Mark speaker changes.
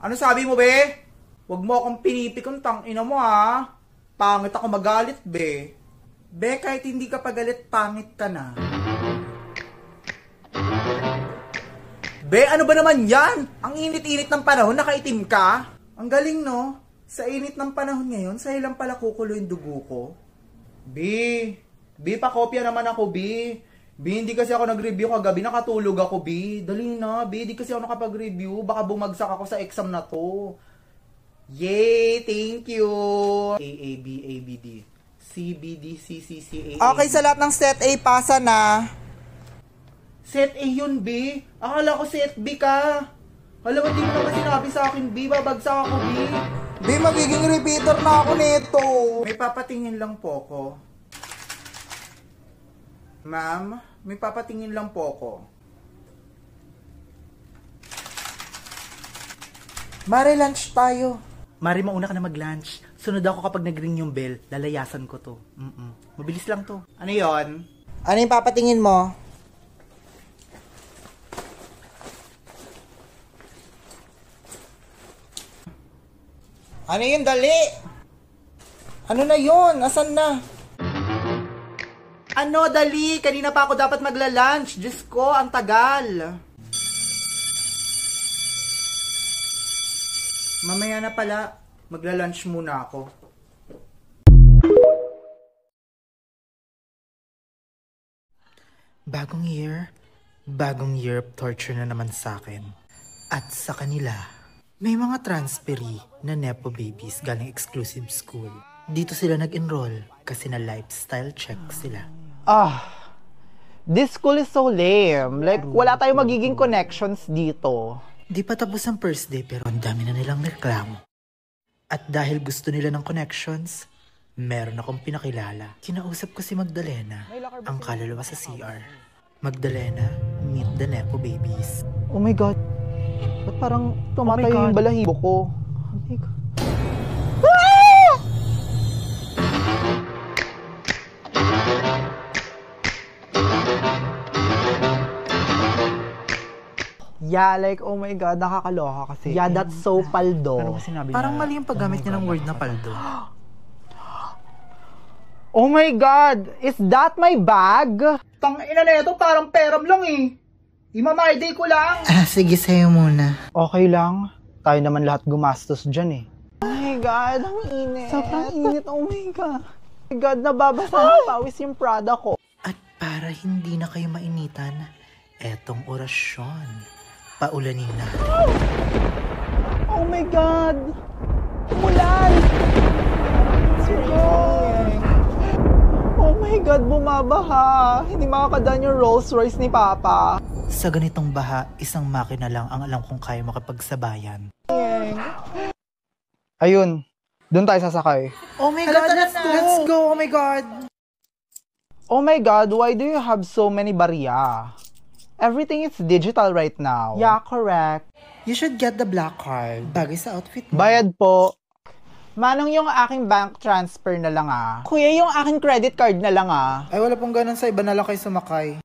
Speaker 1: Ano sabi mo, be? Huwag mo akong pinipikon, tangina mo, ha? Pangit ako magalit, be. Be, kahit hindi ka pagalit, pangit ka na. Be, ano ba naman yan? Ang init-init ng panahon, nakaitim ka? Ang galing, no? Sa init ng panahon ngayon, sa'yo lang pala kukulo yung dugo ko. Be, pakopya naman ako, be. Be, hindi kasi ako nag-review kagabi, nakatulog ako, be. Dali na, be, hindi kasi ako nakapag-review. Baka bumagsak ako sa exam na to. Yay! Thank you! A, B, A, B, D. C, B, D, C, C, C, A,
Speaker 2: Okay, sa lahat ng set A, pasa na.
Speaker 1: Set A yun, B. Akala ko set B ka. Alam mo, di mo naman sinabi sa akin, B. Babagsak ako, B.
Speaker 2: B, magiging repeater na ako nito.
Speaker 1: May papatingin lang po ako. Ma'am, may papatingin lang po ako.
Speaker 2: Mare, lunch tayo.
Speaker 1: Mari, mauna ka na mag-lunch. Sunod ako kapag nag-ring yung bell. Lalayasan ko to. Mabilis lang to. Ano yon?
Speaker 2: Ano yung papatingin mo? Ano yun, dali? Ano na yun? Asan na?
Speaker 1: Ano, dali? Kanina pa ako dapat magla-lunch. Diyos ko, ang tagal. Mamaya na pala. Magla-lunch muna ako.
Speaker 3: Bagong year of torture na naman sa akin. At sa kanila, may mga transferee na nepo babies galing exclusive school. Dito sila nag-enroll kasi na lifestyle check sila.
Speaker 2: This school is so lame. Like, wala tayong magiging connections dito.
Speaker 3: Di pa tapos ang first day pero ang dami na nilang reklamo. At dahil gusto nila ng connections, meron akong pinakilala. Kinausap ko si Magdalena, ang kaluluwa sa CR. Magdalena, meet the Nepo babies.
Speaker 2: Oh my God. Ba't parang tumatayo yung balahibo ko? Oh my God. Yeah, like, oh my God, nakakaloka kasi. Yeah, that's so paldo.
Speaker 3: Parang mali yung paggamit niya ng word na paldo.
Speaker 2: Oh my God! Is that my bag?
Speaker 1: Tangina na ito, parang peram lang eh. Imamayday ko lang.
Speaker 3: Sige, sa'yo muna.
Speaker 2: Okay lang. Tayo naman lahat gumastos dyan eh. Oh my God, ang init. Sobrang init, oh my God. Oh my God, nababasa na pawis yung Prada ko.
Speaker 3: At para hindi na kayo mainitan, etong orasyon. Paulanin na.
Speaker 2: Oh my God! Umulan! Oh my God, bumabaha! Hindi makakadaan yung Rolls Royce ni Papa.
Speaker 3: Sa ganitong baha, isang makina lang ang alam kong kaya makapagsabayan.
Speaker 2: Ayun, doon tayo sasakay.
Speaker 3: Oh my God, let's go! Oh my God!
Speaker 2: Oh my God, why do you have so many barya? Everything is digital right now. Yeah, correct.
Speaker 3: You should get the black card. Bagay sa outfit mo.
Speaker 2: Bayad po. Manong yung aking bank transfer na lang ah. Kuya, yung aking credit card na lang ah.
Speaker 3: Ay, wala pong ganun sa iba na lang kayo sumakay.